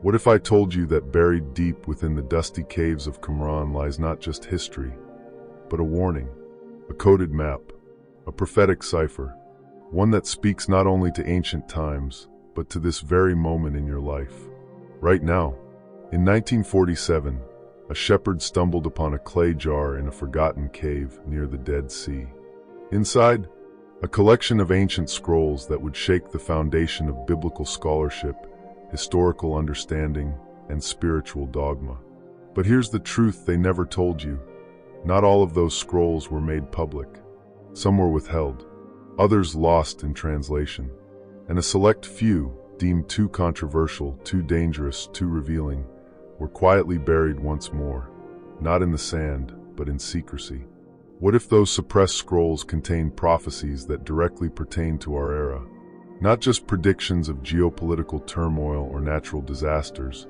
What if I told you that buried deep within the dusty caves of Qumran lies not just history, but a warning, a coded map, a prophetic cipher, one that speaks not only to ancient times, but to this very moment in your life. Right now, in 1947, a shepherd stumbled upon a clay jar in a forgotten cave near the Dead Sea. Inside, a collection of ancient scrolls that would shake the foundation of biblical scholarship, historical understanding, and spiritual dogma. But here's the truth they never told you. Not all of those scrolls were made public. Some were withheld, others lost in translation, and a select few, deemed too controversial, too dangerous, too revealing, were quietly buried once more, not in the sand, but in secrecy. What if those suppressed scrolls contained prophecies that directly pertain to our era? Not just predictions of geopolitical turmoil or natural disasters,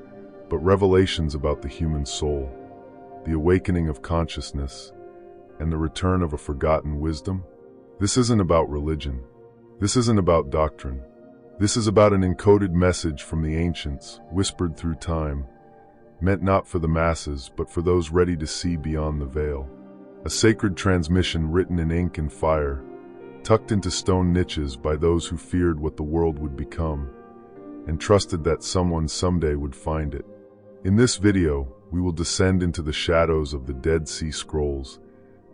but revelations about the human soul, the awakening of consciousness, and the return of a forgotten wisdom? This isn't about religion. This isn't about doctrine. This is about an encoded message from the ancients, whispered through time, meant not for the masses, but for those ready to see beyond the veil. A sacred transmission written in ink and fire, tucked into stone niches by those who feared what the world would become, and trusted that someone someday would find it. In this video, we will descend into the shadows of the Dead Sea Scrolls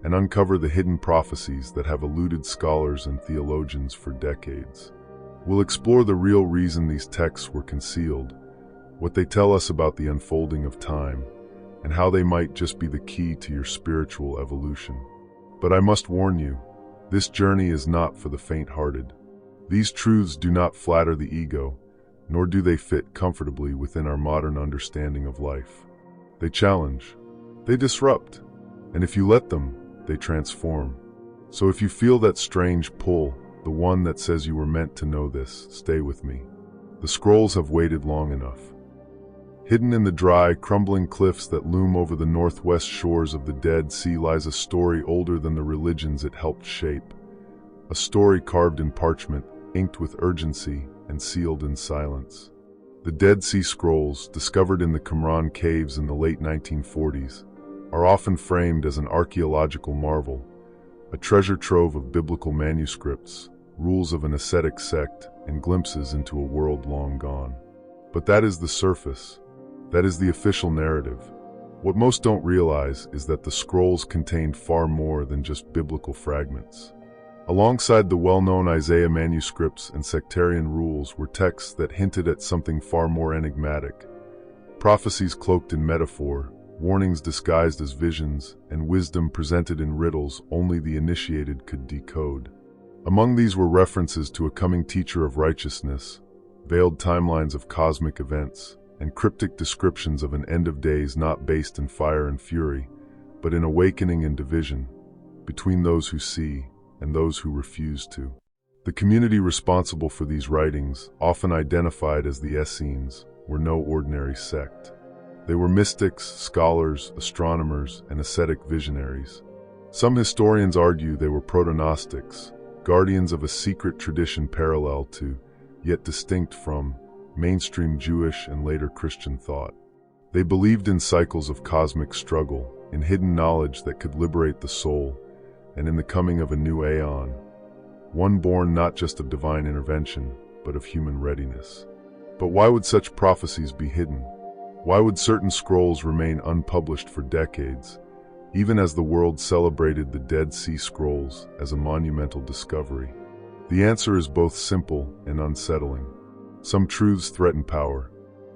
and uncover the hidden prophecies that have eluded scholars and theologians for decades. We'll explore the real reason these texts were concealed, what they tell us about the unfolding of time, and how they might just be the key to your spiritual evolution. But I must warn you, this journey is not for the faint-hearted. These truths do not flatter the ego, nor do they fit comfortably within our modern understanding of life. They challenge, they disrupt, and if you let them, they transform. So if you feel that strange pull, the one that says you were meant to know this, stay with me. The scrolls have waited long enough. Hidden in the dry, crumbling cliffs that loom over the northwest shores of the Dead Sea lies a story older than the religions it helped shape. A story carved in parchment, inked with urgency, and sealed in silence. The Dead Sea Scrolls, discovered in the Qumran caves in the late 1940s, are often framed as an archaeological marvel, a treasure trove of biblical manuscripts, rules of an ascetic sect, and glimpses into a world long gone. But that is the surface. That is the official narrative. What most don't realize is that the scrolls contained far more than just biblical fragments. Alongside the well-known Isaiah manuscripts and sectarian rules were texts that hinted at something far more enigmatic. Prophecies cloaked in metaphor, warnings disguised as visions, and wisdom presented in riddles only the initiated could decode. Among these were references to a coming teacher of righteousness, veiled timelines of cosmic events, and cryptic descriptions of an end of days not based in fire and fury, but in awakening and division, between those who see and those who refuse to. The community responsible for these writings, often identified as the Essenes, were no ordinary sect. They were mystics, scholars, astronomers, and ascetic visionaries. Some historians argue they were proto-Gnostics, guardians of a secret tradition parallel to, yet distinct from, mainstream Jewish and later Christian thought. They believed in cycles of cosmic struggle, in hidden knowledge that could liberate the soul, and in the coming of a new aeon, one born not just of divine intervention, but of human readiness. But why would such prophecies be hidden? Why would certain scrolls remain unpublished for decades, even as the world celebrated the Dead Sea Scrolls as a monumental discovery? The answer is both simple and unsettling. Some truths threaten power,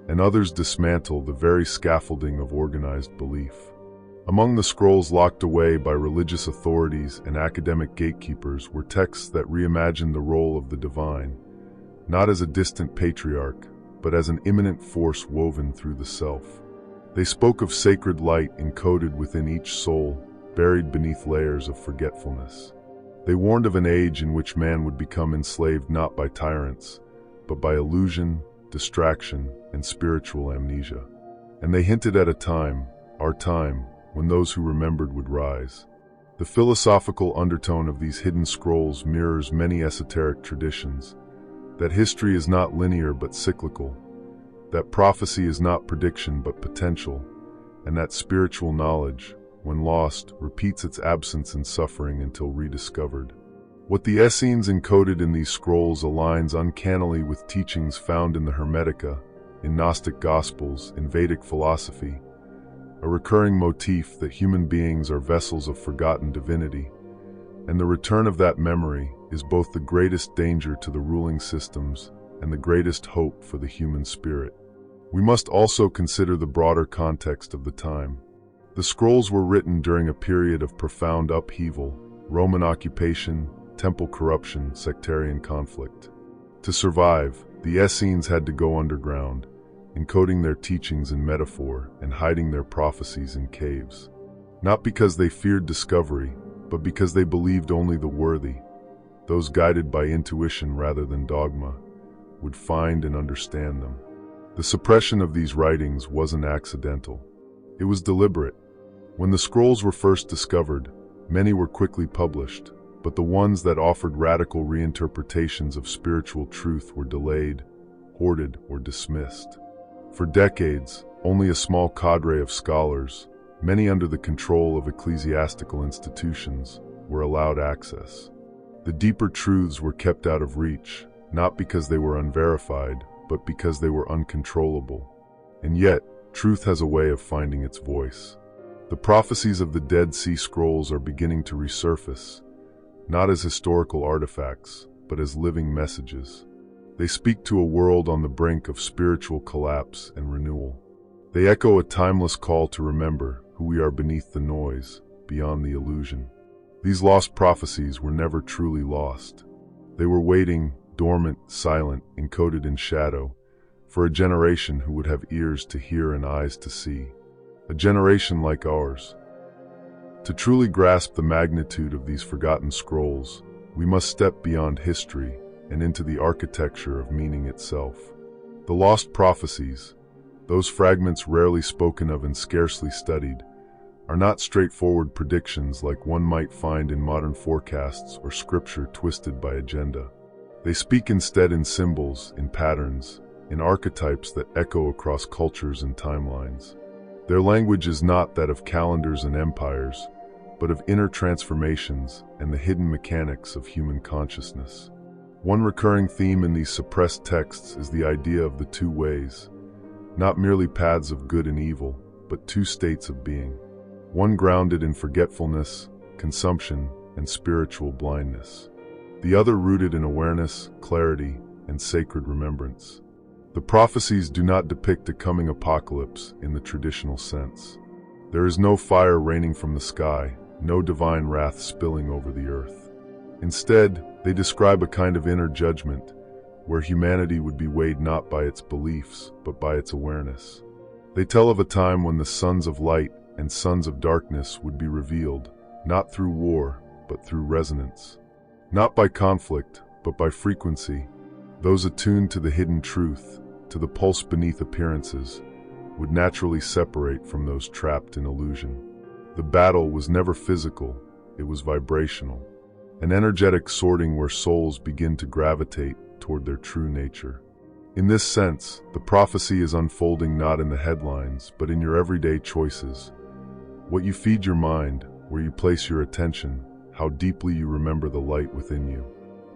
and others dismantle the very scaffolding of organized belief. Among the scrolls locked away by religious authorities and academic gatekeepers were texts that reimagined the role of the divine, not as a distant patriarch, but as an immanent force woven through the self. They spoke of sacred light encoded within each soul, buried beneath layers of forgetfulness. They warned of an age in which man would become enslaved not by tyrants, but by illusion, distraction, and spiritual amnesia. And they hinted at a time, our time, when those who remembered would rise. The philosophical undertone of these hidden scrolls mirrors many esoteric traditions, that history is not linear but cyclical, that prophecy is not prediction but potential, and that spiritual knowledge, when lost, repeats its absence in suffering until rediscovered. What the Essenes encoded in these scrolls aligns uncannily with teachings found in the Hermetica, in Gnostic Gospels, in Vedic philosophy, a recurring motif that human beings are vessels of forgotten divinity, and the return of that memory is both the greatest danger to the ruling systems and the greatest hope for the human spirit. We must also consider the broader context of the time. The scrolls were written during a period of profound upheaval, Roman occupation, temple corruption, sectarian conflict. To survive, the Essenes had to go underground, encoding their teachings in metaphor and hiding their prophecies in caves. Not because they feared discovery, but because they believed only the worthy, those guided by intuition rather than dogma, would find and understand them. The suppression of these writings wasn't accidental. It was deliberate. When the scrolls were first discovered, many were quickly published, but the ones that offered radical reinterpretations of spiritual truth were delayed, hoarded, or dismissed. For decades, only a small cadre of scholars, many under the control of ecclesiastical institutions, were allowed access. The deeper truths were kept out of reach, not because they were unverified, but because they were uncontrollable. And yet, truth has a way of finding its voice. The prophecies of the Dead Sea Scrolls are beginning to resurface, not as historical artifacts, but as living messages. They speak to a world on the brink of spiritual collapse and renewal. They echo a timeless call to remember who we are beneath the noise, beyond the illusion. These lost prophecies were never truly lost. They were waiting, dormant, silent, encoded in shadow, for a generation who would have ears to hear and eyes to see. A generation like ours. To truly grasp the magnitude of these forgotten scrolls, we must step beyond history and into the architecture of meaning itself. The lost prophecies, those fragments rarely spoken of and scarcely studied, are not straightforward predictions like one might find in modern forecasts or scripture twisted by agenda. They speak instead in symbols, in patterns, in archetypes that echo across cultures and timelines. Their language is not that of calendars and empires, but of inner transformations and the hidden mechanics of human consciousness. One recurring theme in these suppressed texts is the idea of the two ways, not merely paths of good and evil, but two states of being. One grounded in forgetfulness, consumption, and spiritual blindness. The other rooted in awareness, clarity, and sacred remembrance. The prophecies do not depict a coming apocalypse in the traditional sense. There is no fire raining from the sky, no divine wrath spilling over the earth. Instead, they describe a kind of inner judgment, where humanity would be weighed not by its beliefs, but by its awareness. They tell of a time when the sons of light and sons of darkness would be revealed, not through war, but through resonance. Not by conflict, but by frequency. Those attuned to the hidden truth, to the pulse beneath appearances, would naturally separate from those trapped in illusion. The battle was never physical, it was vibrational. An energetic sorting where souls begin to gravitate toward their true nature. In this sense, the prophecy is unfolding not in the headlines, but in your everyday choices. What you feed your mind, where you place your attention, how deeply you remember the light within you.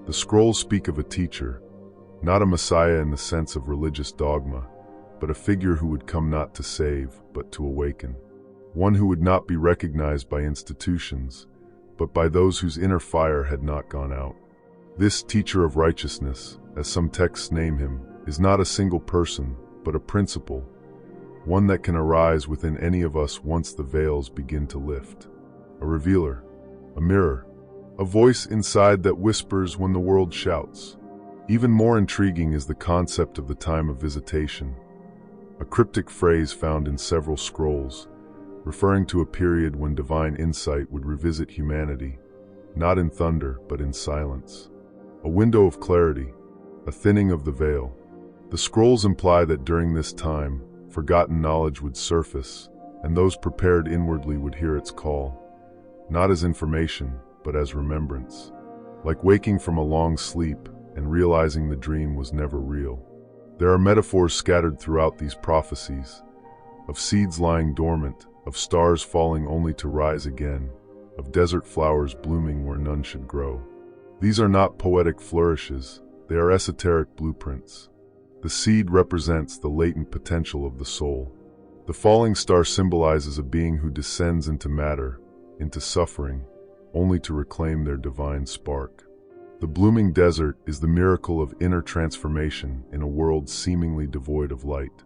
The scrolls speak of a teacher, not a messiah in the sense of religious dogma, but a figure who would come not to save, but to awaken. One who would not be recognized by institutions, but by those whose inner fire had not gone out. This teacher of righteousness, as some texts name him, is not a single person, but a principle, one that can arise within any of us once the veils begin to lift. A revealer, a mirror, a voice inside that whispers when the world shouts. Even more intriguing is the concept of the time of visitation, a cryptic phrase found in several scrolls, referring to a period when divine insight would revisit humanity, not in thunder, but in silence. A window of clarity, a thinning of the veil. The scrolls imply that during this time, forgotten knowledge would surface, and those prepared inwardly would hear its call, not as information, but as remembrance. Like waking from a long sleep and realizing the dream was never real. There are metaphors scattered throughout these prophecies, of seeds lying dormant, of stars falling only to rise again, of desert flowers blooming where none should grow. These are not poetic flourishes, they are esoteric blueprints. The seed represents the latent potential of the soul. The falling star symbolizes a being who descends into matter, into suffering, only to reclaim their divine spark. The blooming desert is the miracle of inner transformation in a world seemingly devoid of light.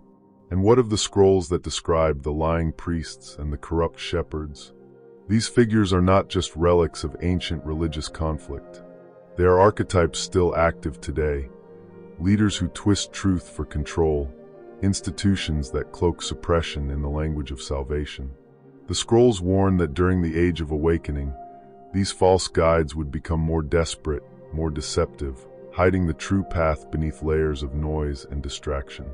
And what of the scrolls that describe the lying priests and the corrupt shepherds? These figures are not just relics of ancient religious conflict. They are archetypes still active today, leaders who twist truth for control, institutions that cloak suppression in the language of salvation. The scrolls warn that during the Age of Awakening, these false guides would become more desperate, more deceptive, hiding the true path beneath layers of noise and distraction.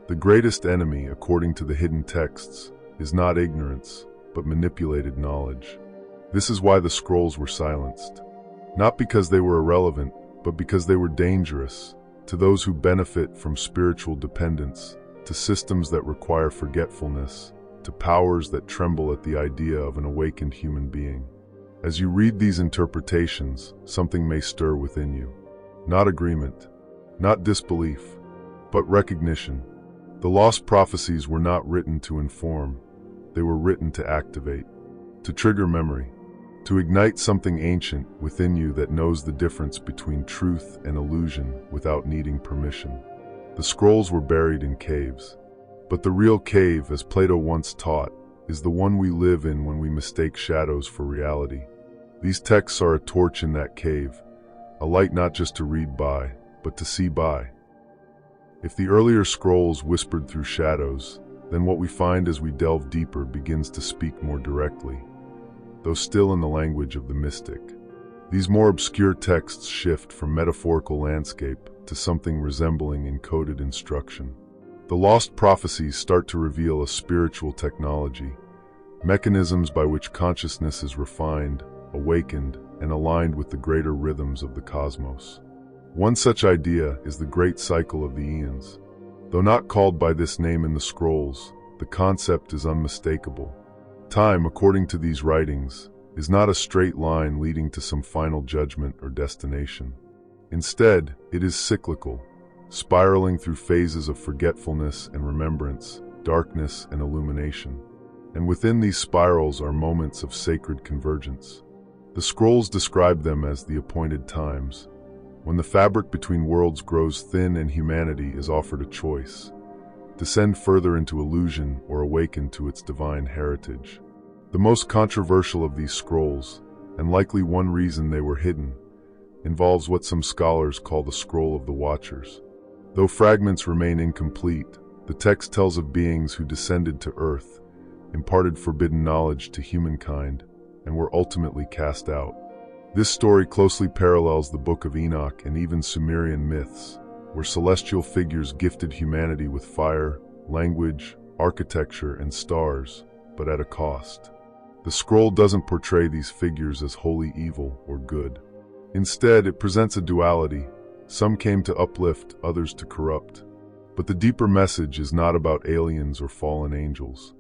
The greatest enemy, according to the hidden texts, is not ignorance, but manipulated knowledge. This is why the scrolls were silenced. Not because they were irrelevant, but because they were dangerous to those who benefit from spiritual dependence, to systems that require forgetfulness, to powers that tremble at the idea of an awakened human being. As you read these interpretations, something may stir within you. Not agreement, not disbelief, but recognition. The Lost Prophecies were not written to inform, they were written to activate, to trigger memory, to ignite something ancient within you that knows the difference between truth and illusion without needing permission. The scrolls were buried in caves, but the real cave, as Plato once taught, is the one we live in when we mistake shadows for reality. These texts are a torch in that cave, a light not just to read by, but to see by. If the earlier scrolls whispered through shadows, then what we find as we delve deeper begins to speak more directly, though still in the language of the mystic. These more obscure texts shift from metaphorical landscape to something resembling encoded instruction. The Lost Prophecies start to reveal a spiritual technology, mechanisms by which consciousness is refined, awakened, and aligned with the greater rhythms of the cosmos. One such idea is the great cycle of the eons. Though not called by this name in the scrolls, the concept is unmistakable. Time, according to these writings, is not a straight line leading to some final judgment or destination. Instead, it is cyclical, spiraling through phases of forgetfulness and remembrance, darkness and illumination. And within these spirals are moments of sacred convergence. The scrolls describe them as the appointed times, when the fabric between worlds grows thin and humanity is offered a choice: descend further into illusion or awaken to its divine heritage. The most controversial of these scrolls, and likely one reason they were hidden, involves what some scholars call the Scroll of the Watchers. Though fragments remain incomplete, the text tells of beings who descended to Earth, imparted forbidden knowledge to humankind, and were ultimately cast out. This story closely parallels the Book of Enoch and even Sumerian myths, where celestial figures gifted humanity with fire, language, architecture, and stars, but at a cost. The scroll doesn't portray these figures as wholly evil or good. Instead, it presents a duality. Some came to uplift, others to corrupt. But the deeper message is not about aliens or fallen angels.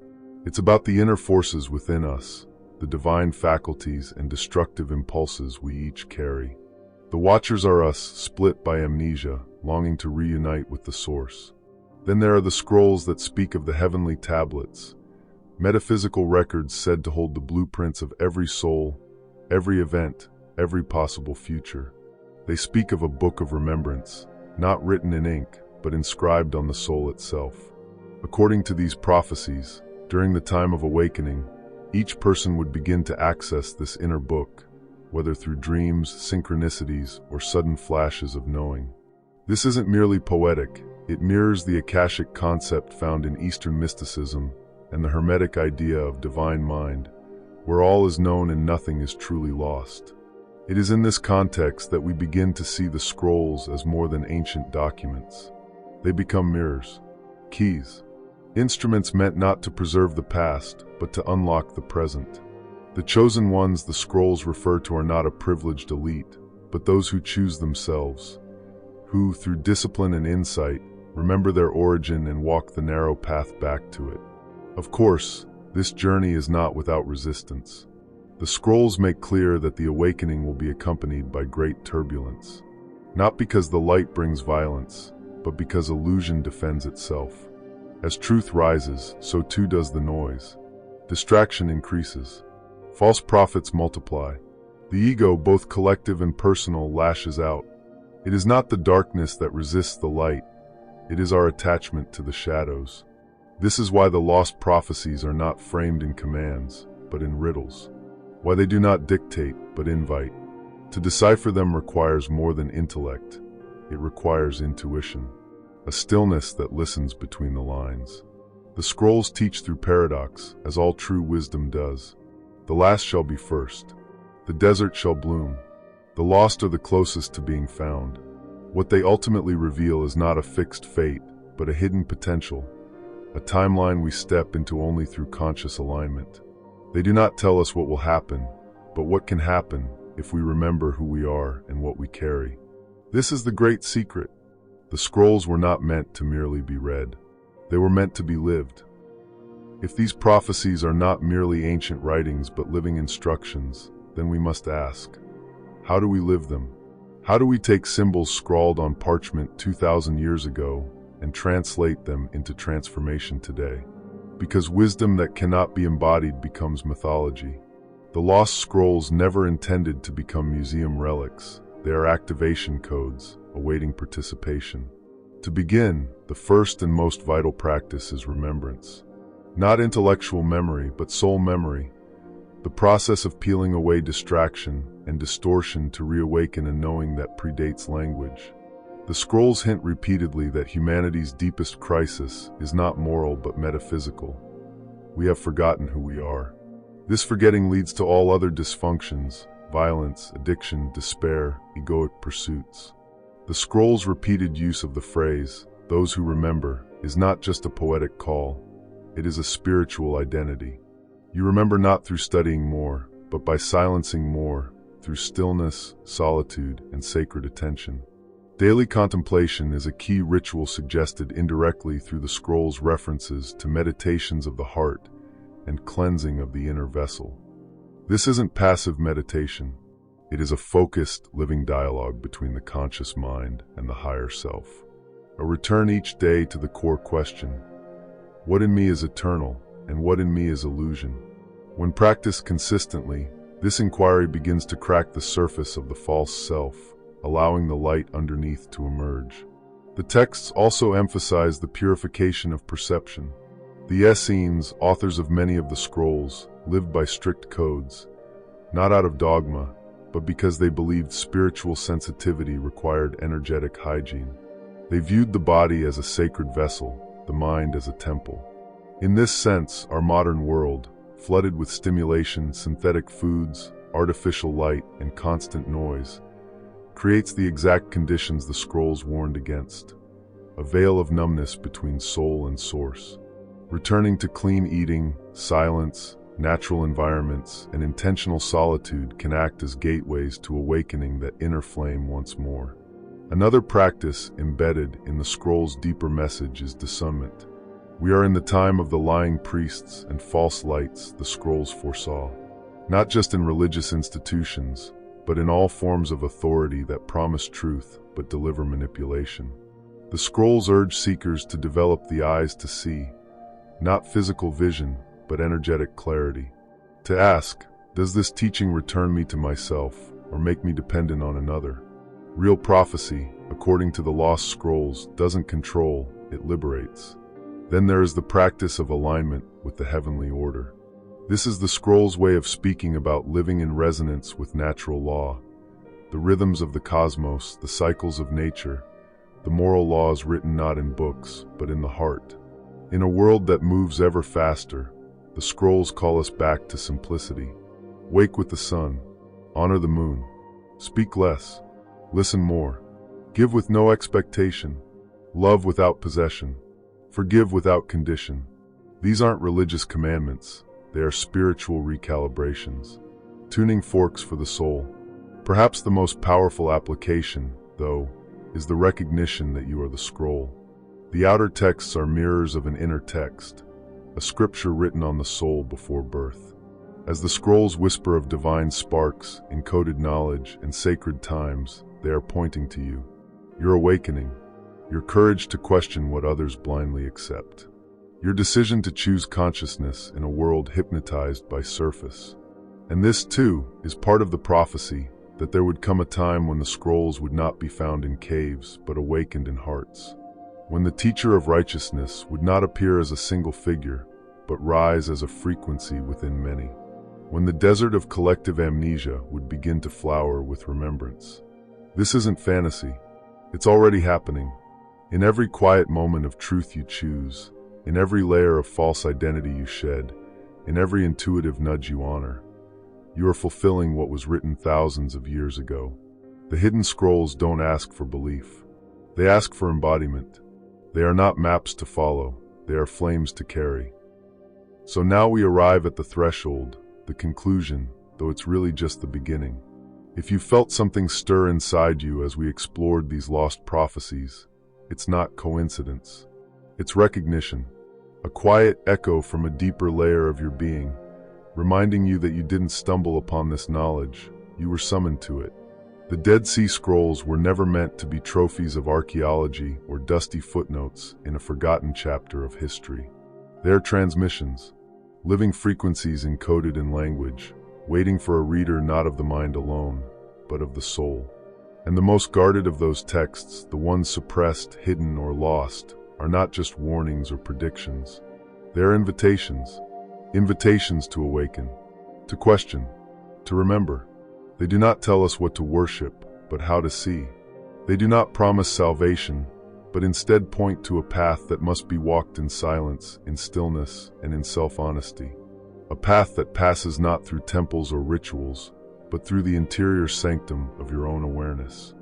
It's about the inner forces within us, the divine faculties and destructive impulses we each carry. The Watchers are us, split by amnesia, longing to reunite with the source. Then there are the scrolls that speak of the heavenly tablets, metaphysical records said to hold the blueprints of every soul, every event, every possible future. They speak of a book of remembrance, not written in ink, but inscribed on the soul itself. According to these prophecies, during the time of awakening, each person would begin to access this inner book, whether through dreams, synchronicities, or sudden flashes of knowing. This isn't merely poetic, it mirrors the Akashic concept found in Eastern mysticism and the Hermetic idea of divine mind, where all is known and nothing is truly lost. It is in this context that we begin to see the scrolls as more than ancient documents. They become mirrors, keys, instruments meant not to preserve the past, but to unlock the present. The chosen ones the scrolls refer to are not a privileged elite, but those who choose themselves, who, through discipline and insight, remember their origin, and walk the narrow path back to it. Of course, this journey is not without resistance. The scrolls make clear that the awakening will be accompanied by great turbulence. Not because the light brings violence, but because illusion defends itself. As truth rises, so too does the noise. Distraction increases. False prophets multiply. The ego, both collective and personal, lashes out. It is not the darkness that resists the light. It is our attachment to the shadows. This is why the Lost Prophecies are not framed in commands, but in riddles. Why they do not dictate, but invite. To decipher them requires more than intellect. It requires intuition, a stillness that listens between the lines. The scrolls teach through paradox, as all true wisdom does. The last shall be first. The desert shall bloom. The lost are the closest to being found. What they ultimately reveal is not a fixed fate, but a hidden potential, a timeline we step into only through conscious alignment. They do not tell us what will happen, but what can happen if we remember who we are and what we carry. This is the great secret. The scrolls were not meant to merely be read. They were meant to be lived. If these prophecies are not merely ancient writings but living instructions, then we must ask, how do we live them? How do we take symbols scrawled on parchment 2,000 years ago and translate them into transformation today? Because wisdom that cannot be embodied becomes mythology. The lost scrolls never intended to become museum relics. They are activation codes, awaiting participation. To begin, the first and most vital practice is remembrance. Not intellectual memory, but soul memory. The process of peeling away distraction and distortion to reawaken a knowing that predates language. The scrolls hint repeatedly that humanity's deepest crisis is not moral but metaphysical. We have forgotten who we are. This forgetting leads to all other dysfunctions, violence, addiction, despair, egoic pursuits. The scrolls' repeated use of the phrase, "those who remember," is not just a poetic call. It is a spiritual identity. You remember not through studying more, but by silencing more, through stillness, solitude, and sacred attention. Daily contemplation is a key ritual suggested indirectly through the scrolls' references to meditations of the heart and cleansing of the inner vessel. This isn't passive meditation. It is a focused, living dialogue between the conscious mind and the higher self. A return each day to the core question, what in me is eternal and what in me is illusion? When practiced consistently, this inquiry begins to crack the surface of the false self, allowing the light underneath to emerge. The texts also emphasize the purification of perception. The Essenes, authors of many of the scrolls, lived by strict codes, not out of dogma, but because they believed spiritual sensitivity required energetic hygiene. They viewed the body as a sacred vessel, the mind as a temple. In this sense, our modern world, flooded with stimulation, synthetic foods, artificial light, and constant noise, creates the exact conditions the scrolls warned against, a veil of numbness between soul and source. Returning to clean eating, silence, natural environments, and intentional solitude can act as gateways to awakening that inner flame once more. Another practice embedded in the scroll's deeper message is discernment. We are in the time of the lying priests and false lights the scrolls foresaw, not just in religious institutions, but in all forms of authority that promise truth but deliver manipulation. The scrolls urge seekers to develop the eyes to see, not physical vision, but energetic clarity. To ask, does this teaching return me to myself or make me dependent on another? Real prophecy, according to the Lost Scrolls, doesn't control, it liberates. Then there is the practice of alignment with the heavenly order. This is the scroll's way of speaking about living in resonance with natural law, the rhythms of the cosmos, the cycles of nature, the moral laws written not in books, but in the heart. In a world that moves ever faster, the scrolls call us back to simplicity. Wake with the sun, honor the moon, speak less, listen more, give with no expectation, love without possession, forgive without condition. These aren't religious commandments. They are spiritual recalibrations, tuning forks for the soul. Perhaps the most powerful application, though, is the recognition that you are the scroll. The outer texts are mirrors of an inner text, a scripture written on the soul before birth. As the scrolls whisper of divine sparks, encoded knowledge, and sacred times, they are pointing to you. Your awakening, your courage to question what others blindly accept. Your decision to choose consciousness in a world hypnotized by surface. And this, too, is part of the prophecy that there would come a time when the scrolls would not be found in caves, but awakened in hearts. When the teacher of righteousness would not appear as a single figure, but rise as a frequency within many. When the desert of collective amnesia would begin to flower with remembrance. This isn't fantasy. It's already happening. In every quiet moment of truth you choose, in every layer of false identity you shed, in every intuitive nudge you honor, you are fulfilling what was written thousands of years ago. The hidden scrolls don't ask for belief. They ask for embodiment. They are not maps to follow. They are flames to carry. So now we arrive at the threshold, the conclusion, though it's really just the beginning. If you felt something stir inside you as we explored these lost prophecies, it's not coincidence. It's recognition, a quiet echo from a deeper layer of your being, reminding you that you didn't stumble upon this knowledge, you were summoned to it. The Dead Sea Scrolls were never meant to be trophies of archaeology or dusty footnotes in a forgotten chapter of history. They're transmissions, living frequencies encoded in language, waiting for a reader not of the mind alone, but of the soul. And the most guarded of those texts, the ones suppressed, hidden, or lost, are not just warnings or predictions. They are invitations. Invitations to awaken, to question, to remember. They do not tell us what to worship, but how to see. They do not promise salvation, but instead point to a path that must be walked in silence, in stillness, and in self-honesty. A path that passes not through temples or rituals, but through the interior sanctum of your own awareness.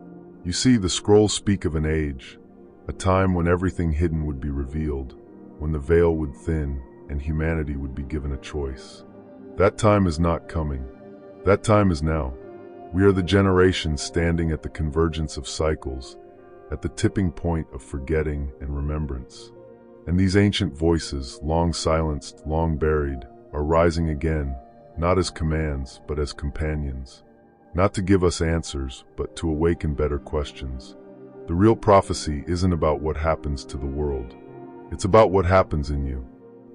You see, the scrolls speak of an age, a time when everything hidden would be revealed, when the veil would thin and humanity would be given a choice. That time is not coming. That time is now. We are the generation standing at the convergence of cycles, at the tipping point of forgetting and remembrance. And these ancient voices, long silenced, long buried, are rising again, not as commands, but as companions. Not to give us answers, but to awaken better questions. The real prophecy isn't about what happens to the world. It's about what happens in you.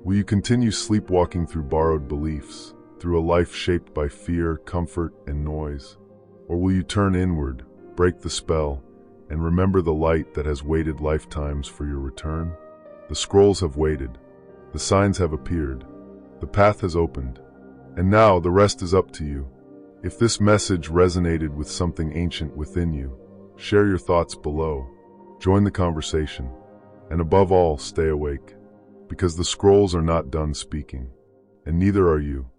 Will you continue sleepwalking through borrowed beliefs, through a life shaped by fear, comfort, and noise? Or will you turn inward, break the spell, and remember the light that has waited lifetimes for your return? The scrolls have waited. The signs have appeared. The path has opened. And now the rest is up to you. If this message resonated with something ancient within you, share your thoughts below. Join the conversation. And above all, stay awake. Because the scrolls are not done speaking. And neither are you.